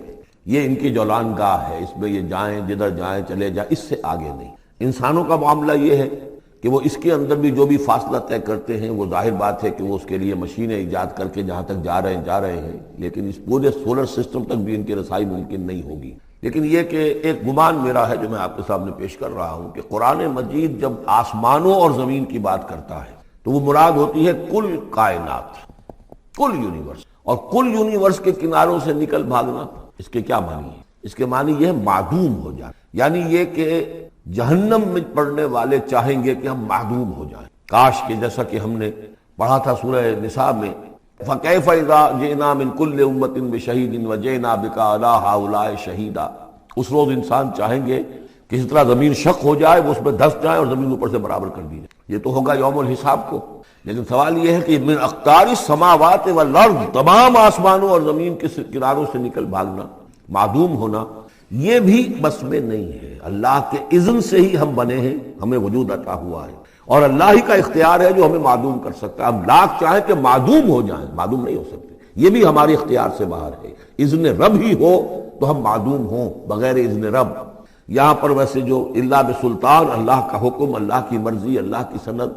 یہ ان کی جولان گاہ ہے، اس میں یہ جائیں جدھر جائیں چلے جائیں، اس سے آگے نہیں۔ انسانوں کا معاملہ یہ ہے کہ وہ اس کے اندر بھی جو بھی فاصلہ طے کرتے ہیں، وہ ظاہر بات ہے کہ وہ اس کے لیے مشینیں ایجاد کر کے جہاں تک جا رہے ہیں، لیکن اس پورے سولر سسٹم تک بھی ان کی رسائی ممکن نہیں ہوگی۔ لیکن یہ کہ ایک گمان میرا ہے جو میں آپ کے سامنے پیش کر رہا ہوں کہ قرآن مجید جب آسمانوں اور زمین کی بات کرتا ہے تو وہ مراد ہوتی ہے کل کائنات، کل یونیورس، اور کل یونیورس کے کناروں سے نکل بھاگنا اس کے کیا معنی ہے؟ اس کے معنی یہ ہے معدوم ہو جائے، یعنی یہ کہ جہنم میں پڑنے والے چاہیں گے کہ ہم معدوم ہو جائیں۔ کاش کہ جیسا کہ ہم نے پڑھا تھا سورہ نساء میں فَكَيْفَ إِذَا جِئْنَا مِن كُلِّ أُمَّةٍ بِشَهِيدٍ وَجِئْنَا بِكَ عَلَىٰ هَٰؤُلَاءِ شَهِيدًا۔ اس روز انسان چاہیں گے کہ اس طرح زمین شق ہو جائے، وہ اس میں دھس جائے اور زمین اوپر سے برابر کر دی جائے۔ یہ تو ہوگا یوم الحساب کو، لیکن سوال یہ ہے کہ من اقطار السماوات والارض، تمام آسمانوں اور زمین کے کناروں سے نکل بھاگنا، معدوم ہونا، یہ بھی بس میں نہیں ہے۔ اللہ کے اذن سے ہی ہم بنے ہیں، ہمیں وجود عطا ہوا ہے، اور اللہ ہی کا اختیار ہے جو ہمیں معدوم کر سکتا ہے۔ اب لاکھ چاہیں کہ معدوم ہو جائیں، معدوم نہیں ہو سکتے، یہ بھی ہمارے اختیار سے باہر ہے۔ اذن رب ہی ہو تو ہم معدوم ہوں بغیر اذن رب۔ یہاں پر ویسے جو اللہ بسلطان، اللہ کا حکم، اللہ کی مرضی، اللہ کی سند،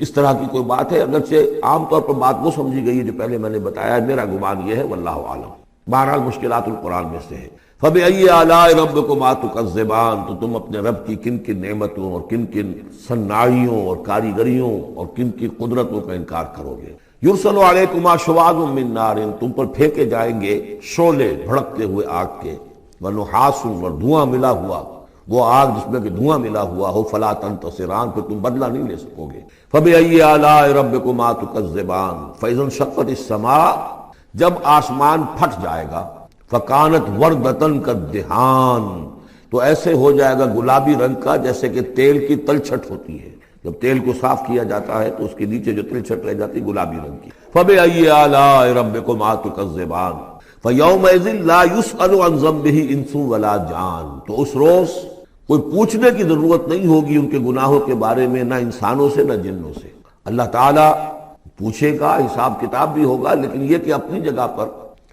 اس طرح کی کوئی بات ہے، اگرچہ عام طور پر بات وہ سمجھی گئی ہے جو پہلے میں نے بتایا، میرا گمان یہ ہے واللہ عالم۔ بہرحال مشکلات القرآن میں سے ہے۔ فَبِأَيِّ آلَاءِ رَبِّكُمَا تُكَذِّبَانِ، تو تم اپنے رب کی کن کن نعمتوں اور کن کن صناعیوں اور کاریگریوں اور کن کی قدرتوں کا انکار کرو گے۔ یُرْسَلُ عَلَيْكُمَا شُوَاظٌ مِّن نَّارٍ، تم پر پھینکے جائیں گے شعلے بھڑکتے ہوئے آگ کے، وَنُحَاسٌ، اور دھواں ملا ہوا، وہ آگ جس میں کہ دھواں ملا ہوا ہو، فَلَا تَنتَصِرَانِ، پھر تم بدلہ نہیں لے سکو گے۔ فَبِأَيِّ آلَاءِ رَبِّكُمَا تُكَذِّبَانِ، فَإِذَا انشَقَّتِ السَّمَاءُ، جب آسمان پھٹ جائے گا، فَكَانَتْ وَرْدَةً كَالدِّهَانِ، تو ایسے ہو جائے گا گلابی رنگ کا جیسے کہ تیل کی تلچھٹ ہوتی ہے، جب تیل کو صاف کیا جاتا ہے تو اس کے نیچے جو تلچھٹ رہ جاتی ہے گلابی رنگ کی۔ فَبِأَيِّ آلَاءِ رَبِّكُمَا تُكَذِّبَانِ فَيَوْمَئِذٍ لَا يُسْأَلُ عَنْ ذَنبِهِ إِنسٌ وَلَا جَانٌ، تو اس روز کوئی پوچھنے کی ضرورت نہیں ہوگی ان کے گناہوں کے بارے میں، نہ انسانوں سے نہ جنوں سے۔ اللہ تعالیٰ پوچھے گا، حساب کتاب بھی ہوگا، لیکن یہ کہ اپنی جگہ پر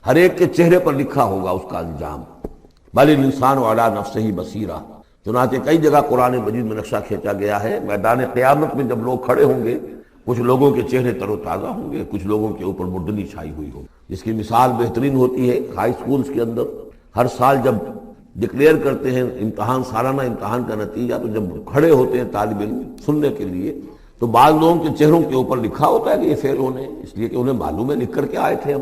ہر ایک کے چہرے پر لکھا ہوگا اس کا انجام۔ بل الانسان علی نفسہ بصیرہ، چنانچہ کئی جگہ قرآن مجید میں نقشہ کھینچا گیا ہے، میدان قیامت میں جب لوگ کھڑے ہوں گے، کچھ لوگوں کے چہرے تر و تازہ ہوں گے، کچھ لوگوں کے اوپر مردنی چھائی ہوئی ہوگی۔ اس کی مثال بہترین ہوتی ہے ہائی سکولز کے اندر، ہر سال جب ڈکلیئر کرتے ہیں امتحان، سالانہ امتحان کا نتیجہ، تو جب کھڑے ہوتے ہیں طالب علم سننے کے لیے، تو بعض لوگوں کے چہروں کے اوپر لکھا ہوتا ہے کہ یہ فیل ہونے، اس لیے کہ انہیں معلوم ہے لکھ کر کے آئے تھے ہم،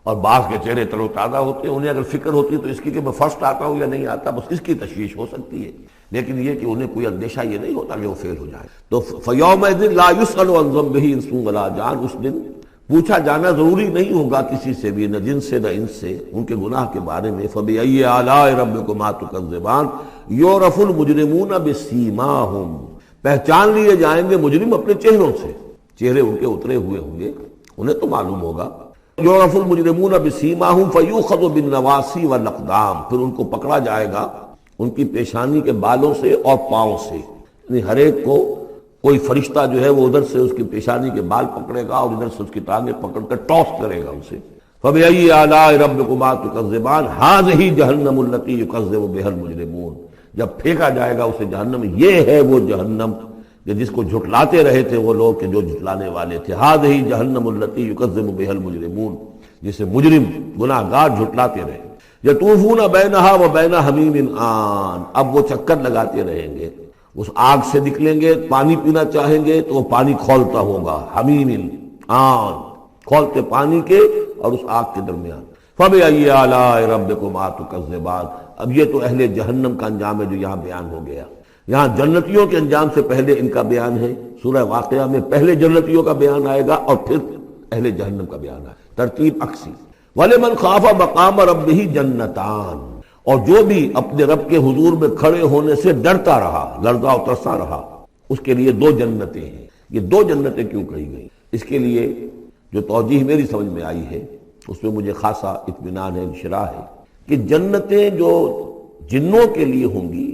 اور بعض کے چہرے تر و تازہ ہوتے ہیں، انہیں اگر فکر ہوتی تو اس کی کہ میں فرسٹ آتا ہوں یا نہیں آتا، بس اس کی تشویش ہو سکتی ہے، لیکن یہ کہ انہیں کوئی اندیشہ یہ نہیں ہوتا کہ وہ فیل ہو جائے۔ تو فَيَوْمَئِذٍ لَا يُسْأَلُ عَنْ ذَنبِهِ إِنسٌ وَلَا جَانٌ، اس دن پوچھا جانا ضروری نہیں ہوگا کسی سے بھی، نہ جن سے نہ ان سے، ان کے گناہ کے بارے میں۔ فَبِأَيِّ آلَاءِ رَبِّكُمَا تُكَذِّبَانِ يُعْرَفُ الْمُجْرِمُونَ بِسِیمَاهُمْ، پہچان لیے جائیں گے مجرم اپنے چہروں سے، چہرے ان کے اترے ہوئے ہوں گے، انہیں تو معلوم ہوگا۔ يُعْرَفُ الْمُجْرِمُونَ بِسِیمَاهُمْ فَيُؤْخَذُ بِالنَّوَاصِي وَالْأَقْدَامِ، پھر ان کو پکڑا جائے گا ان کی پیشانی کے بالوں سے اور پاؤں سے، یعنی ہر ایک کو کوئی فرشتہ جو ہے وہ ادھر سے اس کی پیشانی کے بال پکڑے گا اور ادھر سے اس کی ٹانگیں پکڑ کر ٹاس کرے گا اسے۔ فَبِأَيِّ آلَاءِ رَبِّكُمَا تُكَذِّبَانِ هَٰذِهِ جَهَنَّمُ الَّتِي يُكَذِّبُ بِهَا الْمُجْرِمُونَ، جب پھینکا جائے گا اسے جہنم، یہ ہے وہ جہنم کہ جس کو جھٹلاتے رہے تھے وہ لوگ کہ جو جھٹلانے والے تھے۔ هَٰذِهِ جَهَنَّمُ الَّتِي يُكَذِّبُ بِهَا الْمُجْرِمُونَ، جسے مجرم گناہ گار جھٹلاتے رہے۔ يَطُوفُونَ بَيْنَهَا وَبَيْنَ حَمِيمٍ آن، اب وہ چکر لگاتے رہیں گے، اس آگ سے نکلیں گے، پانی پینا چاہیں گے تو وہ پانی کھولتا ہوگا، حمیم آن، کھولتے پانی کے اور اس آگ کے درمیان۔ فَبِأَيِّ آلَاءِ رَبِّكُمَا تُكَذِّبَانِ، اب یہ تو اہل جہنم کا انجام ہے جو یہاں بیان ہو گیا۔ یہاں جنتیوں کے انجام سے پہلے ان کا بیان ہے، سورہ واقعہ میں پہلے جنتیوں کا بیان آئے گا اور پھر اہل جہنم کا بیان آئے گا، ترتیب عکسی۔ وَلِمَنْ خَافَ مَقَامَ رَبِّهِ جَنَّتَانِ، اور جو بھی اپنے رب کے حضور میں کھڑے ہونے سے ڈرتا رہا، لرزا و ترسا رہا، اس کے لیے دو جنتیں ہیں۔ یہ دو جنتیں کیوں کہی گئی؟ اس کے لیے جو توجیہ میری سمجھ میں آئی ہے اس میں مجھے خاصا اطمینان ہے، انشراح ہے، کہ جنتیں جو جنوں کے لیے ہوں گی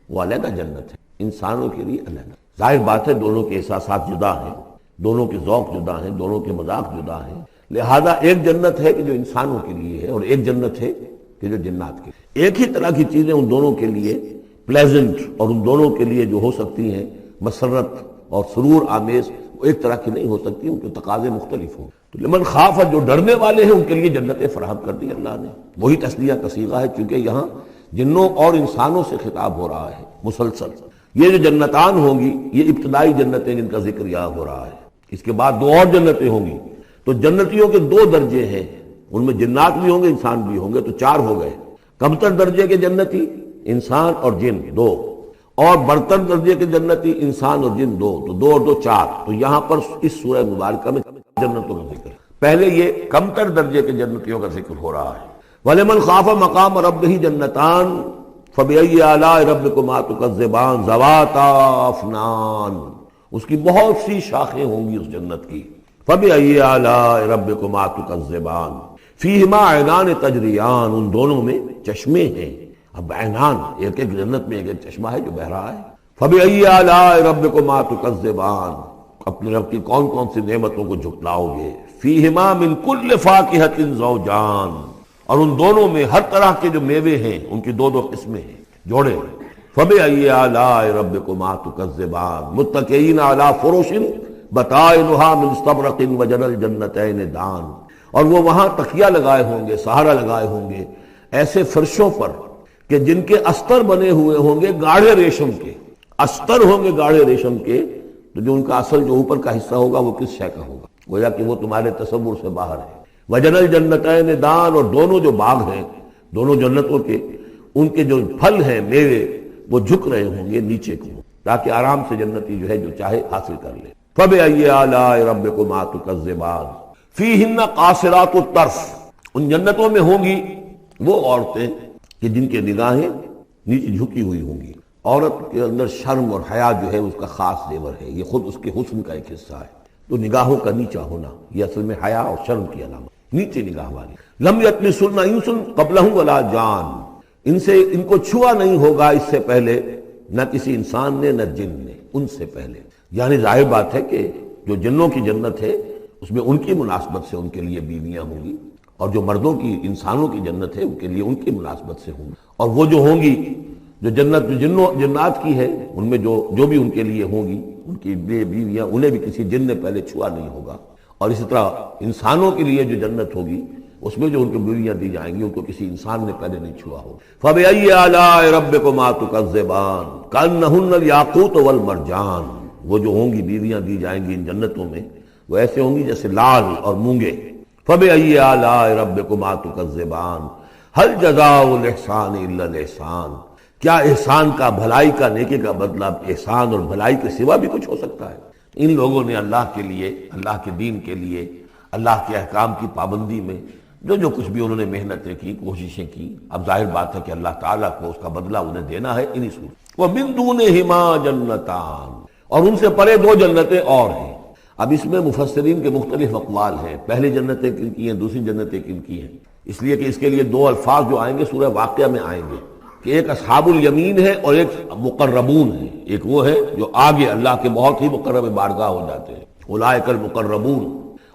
وہ علیحدہ جنت ہے، انسانوں کے لیے علیحدہ۔ ظاہر بات ہے دونوں کے احساسات جدا ہیں، دونوں کے ذوق جدا ہیں، دونوں کے مذاق جدا ہیں، لہذا ایک جنت ہے کہ جو انسانوں کے لیے ہے اور ایک جنت ہے کہ جو جنات کے لیے۔ ایک ہی طرح کی چیزیں ان دونوں کے لیے پلیزنٹ اور ان دونوں کے لیے جو ہو سکتی ہیں مسرت اور سرور آمیز، وہ ایک طرح کی نہیں ہو سکتی، ان کے تقاضے مختلف ہوں۔ تو لمن خاف، جو ڈرنے والے ہیں ان کے لیے جنتیں فراہم کر دی اللہ نے، وہی تسلیہ کا صیغہ ہے، چونکہ یہاں جنوں اور انسانوں سے خطاب ہو رہا ہے مسلسل۔ یہ جو جنتان ہوں گی یہ ابتدائی جنتیں جن کا ذکر یہاں ہو رہا ہے، اس کے بعد دو اور جنتیں ہوں گی۔ تو جنتیوں کے دو درجے ہیں، ان میں جنات بھی ہوں گے انسان بھی ہوں گے، تو چار ہو گئے۔ کمتر درجے کے جنتی انسان اور جن دو، اور برتر درجے کے جنتی انسان اور جن دو، تو دو اور دو چار۔ تو یہاں پر اس سورہ مبارکہ میں جنتوں کا ذکر ہے۔ پہلے یہ کمتر درجے کے جنتیوں کا ذکر ہو رہا ہے۔ وَلِمَنْ خَافَ مَقَامَ رَبِّهِ جَنَّتَانِ فَبِأَيِّ آلَاءِ رَبِّكُمَا تُكَذِّبَانِ ذَوَاتَا أَفْنَانٍ، اس کی بہت سی شاخیں ہوں گی اس جنت کی۔ فَبِأَيِّ آلَاءِ رَبِّكُمَا تُكَذِّبَانِ فِيهِمَا عَيْنَانِ تَجْرِيَانِ، ان دونوں میں چشمے ہیں۔ اب عینان، ایک ایک جنت میں ایک ایک چشمہ ہے جو بہہ رہا ہے۔ فَبِأَيِّ آلَاءِ رَبِّكُمَا تُكَذِّبَانِ، اپنے رب کی کون کون سی نعمتوں کو جھٹلاؤ گے۔ فِيهِمَا مِن كُلِّ فَاكِهَةٍ زَوْجَانِ، اور ان دونوں میں ہر طرح کے جو میوے ہیں ان کی دو دو قسمیں ہیں، جوڑے۔ فَبِأَيِّ آلَاءِ رَبِّكُمَا تُكَذِّبَانِ مُتَّكِئِينَ عَلَىٰ فُرُشٍ بَطَائِنُهَا مِن اسْتَبْرَقٍ وَجَنَى الْجَنَّتَيْنِ دَانٍ، اور وہ وہاں تکیہ لگائے ہوں گے، سہارا لگائے ہوں گے ایسے فرشوں پر کہ جن کے استر بنے ہوئے ہوں گے گاڑھے ریشم کے، استر ہوں گے گاڑھے ریشم کے، تو جو ان کا اصل جو اوپر کا حصہ ہوگا وہ کس شے کا ہوگا، گویا کہ وہ تمہارے تصور سے باہر ہے۔ وَجَنَى الْجَنَّتَيْنِ دَانٍ، اور دونوں جو باغ ہیں دونوں جنتوں کے، ان کے جو پھل ہیں میوے وہ جھک رہے ہوں گے نیچے کو، تاکہ آرام سے جنتی جو ہے جو چاہے حاصل کر لے۔ فَبِأَيِّ آلَاءِ رَبِّكُمَا تُكَذِّبَانِ فِيهِنَّ قَاصِرَاتُ الطَّرْفِ، ان جنتوں میں ہوں گی وہ عورتیں کہ جن کے نگاہیں نیچے جھکی ہوئی ہوں گی۔ عورت کے اندر شرم اور حیا جو ہے اس کا خاص زیور ہے، یہ خود اس کے حسن کا ایک حصہ ہے۔ تو نگاہوں کا نیچا ہونا یہ اصل میں حیا اور شرم کی علامت، نیچے نگاہ والی۔ لم یطمثن انس قبلہم ولا جان، ان کو چھوا نہیں ہوگا اس سے پہلے نہ کسی انسان نے نہ جن نے، ان سے پہلے۔ یعنی ظاہر بات ہے کہ جو جنوں کی جنت ہے اس میں ان کی مناسبت سے ان کے لیے بیویاں ہوں گی، اور جو مردوں کی انسانوں کی جنت ہے ان کے لیے ان کی مناسبت سے ہوں گی۔ اور وہ جو ہوں گی جو جنت جو جنات کی ہے ان میں جو بھی ان کے لیے ہوں گی ان کی بیویاں، انہیں بھی کسی جن نے پہلے چھوا نہیں ہوگا۔ اور اسی طرح انسانوں کے لیے جو جنت ہوگی اس میں جو ان کو بیویاں دی جائیں گی ان کو کسی انسان نے پہلے نہیں چھوا ہوگا۔ فَبِأَيِّ آلَاءِ رَبِّكُمَا تُكَذِّبَانِ كَأَنَّهُنَّ الْيَاقُوتُ وَالْمَرْجَانُ، وہ جو ہوں گی بیویاں دی جائیں گی ان جنتوں میں وہ ایسے ہوں گی جیسے لال اور مونگے۔ فَبِأَيِّ آلَاءِ رَبِّكُمَا تُكَذِّبَانِ هَلْ جَزَاءُ الْإِحْسَانِ إِلَّا الْإِحْسَانُ، کیا احسان کا، بھلائی کا، نیکی کا بدلہ احسان اور بھلائی کے سوا بھی کچھ ہو سکتا ہے؟ ان لوگوں نے اللہ کے لیے، اللہ کے دین کے لیے، اللہ کے احکام کی پابندی میں جو کچھ بھی انہوں نے محنتیں کی، کوششیں کی، اب ظاہر بات ہے کہ اللہ تعالیٰ کو اس کا بدلہ انہیں دینا ہے انہی صورت۔ وَمِن دُونِهِمَا جَنَّتَانِ، اور ان سے پرے دو جنتیں اور ہیں۔ اب اس میں مفسرین کے مختلف اقوال ہیں، پہلی جنتیں کن کی ہیں، دوسری جنتیں کن کی ہیں، اس لیے کہ اس کے لیے دو الفاظ جو آئیں گے سورہ واقعہ میں آئیں گے کہ ایک اصحاب الیمین ہے اور ایک مقربون ہے۔ ایک وہ ہے جو آگے اللہ کے بہت ہی مقرب بارگاہ ہو جاتے ہیں، اولئک المقربون،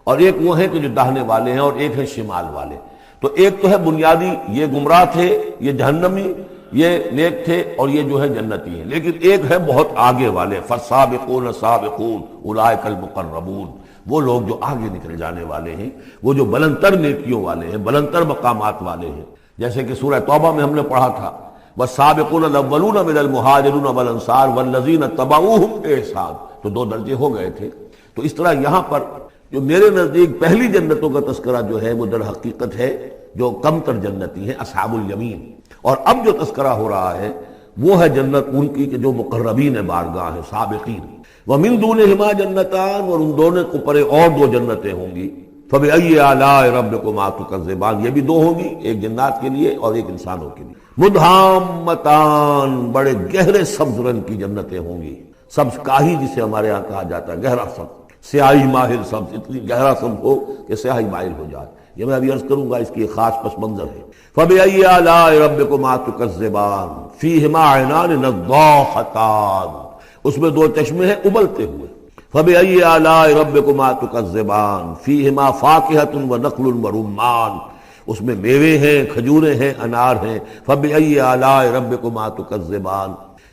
اور ایک وہ ہے کہ جو داہنے والے ہیں اور ایک ہے شمال والے۔ تو ایک تو ہے بنیادی، یہ گمراہ تھے، یہ جہنمی، یہ نیک تھے، اور یہ جو ہے جنتی ہیں، لیکن ایک ہے بہت آگے والے، فالسابقون سابقون اولئک المقربون، وہ لوگ جو آگے نکل جانے والے ہیں، وہ جو بلندتر نیکیوں والے ہیں، بلندتر مقامات والے ہیں۔ جیسے کہ سورہ توبہ میں ہم نے پڑھا تھا والسابقون الاولون من المہاجرین والانصار والذین اتبعوہم بإحسان، تو دو درجے ہو گئے تھے۔ تو اس طرح یہاں پر جو میرے نزدیک پہلی جنتوں کا تذکرہ جو ہے وہ در حقیقت ہے جو کم تر جنتی ہیں، اصحاب الیمین، اور اب جو تذکرہ ہو رہا ہے وہ ہے جنت ان کی کہ جو مقربین بارگاہ ہیں، سابقین۔ وَمِن دُونِهِمَا جَنَّتَانِ، اور ان دونوں کو پرے اور دو جنتیں ہوں گی۔ فَبِأَيِّ آلَاءِ رَبِّكُمَا تُكَذِّبَانِ، یہ بھی دو ہوں گی، ایک جنات کے لیے اور ایک انسانوں کے لیے۔ مُدْحَامَّتَانِ، بڑے گہرے سبز رنگ کی جنتیں ہوں گی، سبز کاہی جسے ہمارے ہاں کہا جاتا ہے، گہرا سبز، سیاہی ماہر سبز، اتنی گہرا سبز ہو کہ سیاہی مائل ہو جائے۔ یہ میں ابھی عرض کروں گا، اس کی ایک خاص پس منظر ہے۔ فَبِأَيِّ آلَاءِ رَبِّكُمَا تُكَذِّبَانِ فِيهِمَا عَيْنَانِ نَضَّاخَتَانِ، اس میں دو چشمے ہیں ابلتے ہوئے۔ فَبِأَيِّ آلَاءِ رَبِّكُمَا تُكَذِّبَانِ فِيهِمَا فَاكِهَةٌ وَنَخْلٌ وَرُمَّانٌ، اس میں میوے ہیں، کھجوریں ہیں، انار ہیں۔ فَبِأَيِّ آلَاءِ رَبِّكُمَا تُكَذِّبَانِ،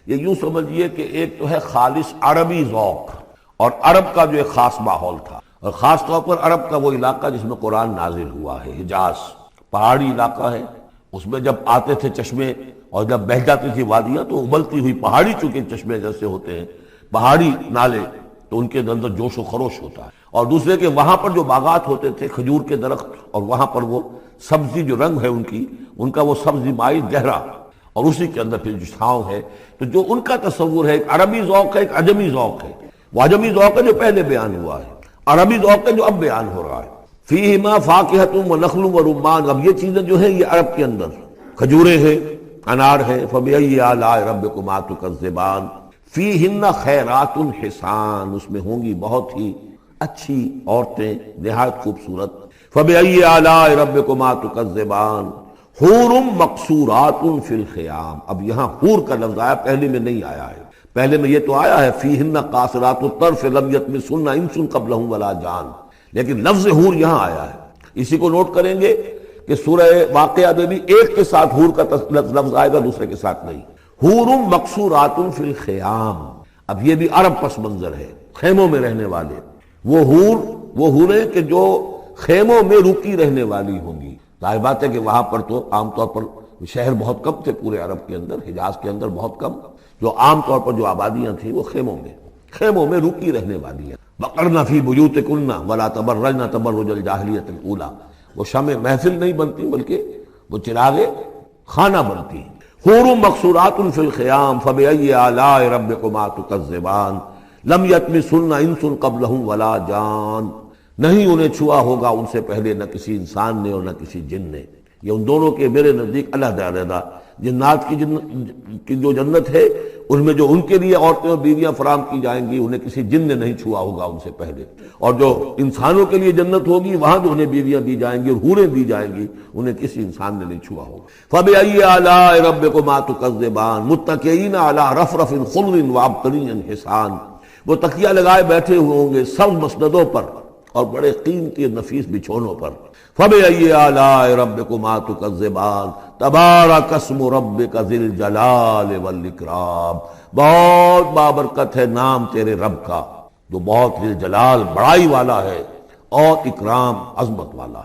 یہ یوں سمجھیے کہ ایک تو ہے خالص عربی ذوق اور عرب کا جو ایک خاص ماحول تھا، اور خاص طور پر عرب کا وہ علاقہ جس میں قرآن نازل ہوا ہے، حجاز، پہاڑی علاقہ ہے، اس میں جب آتے تھے چشمے اور جب بہہ جاتی تھی وادیاں تو ابلتی ہوئی پہاڑی چونکہ چشمے جیسے ہوتے ہیں، پہاڑی نالے، تو ان کے اندر جوش و خروش ہوتا ہے۔ اور دوسرے کہ وہاں پر جو باغات ہوتے تھے کھجور کے درخت، اور وہاں پر وہ سبزی جو رنگ ہے ان کا وہ سبزی مائی گہرا، اور اسی کے اندر پھر جو چھاؤں ہے، تو جو ان کا تصور ہے ایک عربی ذوق ہے، ایک عجمی ذوق ہے۔ وہ عجمی ذوق ہے جو پہلے بیان ہوا ہے، عربی ذوق ہے جو اب بیان ہو رہا ہے۔ فیہما فاکہۃ ونخل ورمان، اب یہ چیزیں جو ہیں یہ عرب کے اندر کھجوریں ہیں، انار ہے۔ فبأي آلاء ربكما تكذبان، فیہن خیرات حسان، اس میں ہوں گی بہت ہی اچھی عورتیں نہایت خوبصورت۔ فبأي آلاء ربكما تكذبان، حور مقصورات فی الخیام۔ اب یہاں حور کا لفظ آیا، پہلے میں نہیں آیا ہے۔ پہلے میں یہ تو آیا ہے فیہن قاصرات الطرف لم یطمثن انس قبلہم ولا جان، لیکن لفظ حور یہاں آیا ہے۔ اسی کو نوٹ کریں گے کہ سورہ واقعہ میں بھی ایک کے ساتھ حور کا لفظ آئے گا، دوسرے کے ساتھ نہیں۔ حور مقصورات فی الخیام، اب یہ بھی عرب پس منظر ہے، خیموں میں رہنے والے وہ حوریں کہ جو خیموں میں رکی رہنے والی ہوں گی۔ ظاہر بات ہے کہ وہاں پر تو عام طور پر شہر بہت کم تھے پورے عرب کے اندر، حجاز کے اندر بہت کم، جو عام طور پر جو آبادیاں تھیں وہ خیموں میں رکی رہنے والی ہیں۔ وقرن فی بیوتکن ولا تبرجن تبرج الجاہلیۃ الاولی، وہ شمع محفل نہیں بنتی بلکہ وہ چراغ خانہ بنتی ہیں۔ حور مقصورات فی الخیام فبأي آلاء ربکما تکذبان لم یطمثن انس قبلہم ولا جان، نہیں انہیں چھوا ہوگا ان سے پہلے نہ کسی انسان نے اور نہ کسی جن نے۔ یہ ان دونوں کے میرے نزدیک علیحدہ علیحدہ، جنات کی جو جنت ہے ان میں جو ان کے لیے عورتیں اور بیویاں فراہم کی جائیں گی انہیں کسی جن نے نہیں چھوا ہوگا ان سے پہلے، اور جو انسانوں کے لیے جنت ہوگی وہاں جو انہیں بیویاں دی جائیں گی اور حوریں دی جائیں گی انہیں کسی انسان نے نہیں چھوا ہوگا۔ فبأي آلاء ربكما تكذبان متكئين على رفرف خضر وعبقری حسان، وہ تکیہ لگائے بیٹھے ہوئے ہوں گے سبز مسندوں پر اور بڑے قیمتی اور نفیس بچھونوں پر۔ فبأي آلاء ربكما تكذبان تبارک اسم ربک ذی الجلال والاکرام، بہت بابرکت ہے نام تیرے رب کا جو بہت ذی الجلال بڑائی والا ہے اور اکرام عظمت والا ہے۔